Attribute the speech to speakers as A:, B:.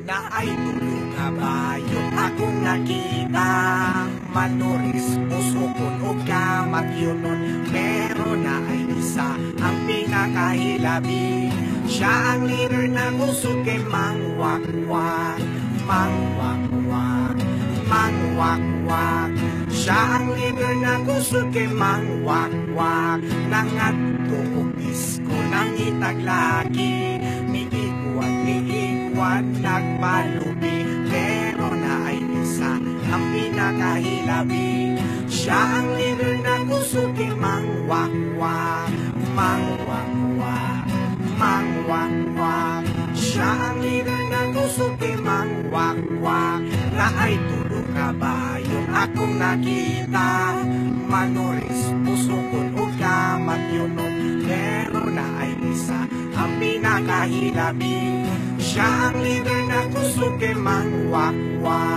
A: na ay tulog kabayo akong nakita. Manoris puso kun o kamatyonon, pero na ay isa ang pinakahilabi. Siya ang leader na kusog kay mangwakwak, mangwakwak, mangwakwak. Siya ang leader na kusog kay mangwakwak. Nangadto og bisko nang itaglagi, miigwat nagpalubi, pero na ay isa ang pinakahilabi. Siya ang leader na kusog kay mangwakwak, mangwakwak, mangwakwak. Siya ang leader na kusog kay mangwakwak, na ay tulog kabayo akong nakita. Manoris puso kun o kamatyonon, pero na ay isa ang pinakahilabi. Siya ang leader na kusog kay mangwakwak.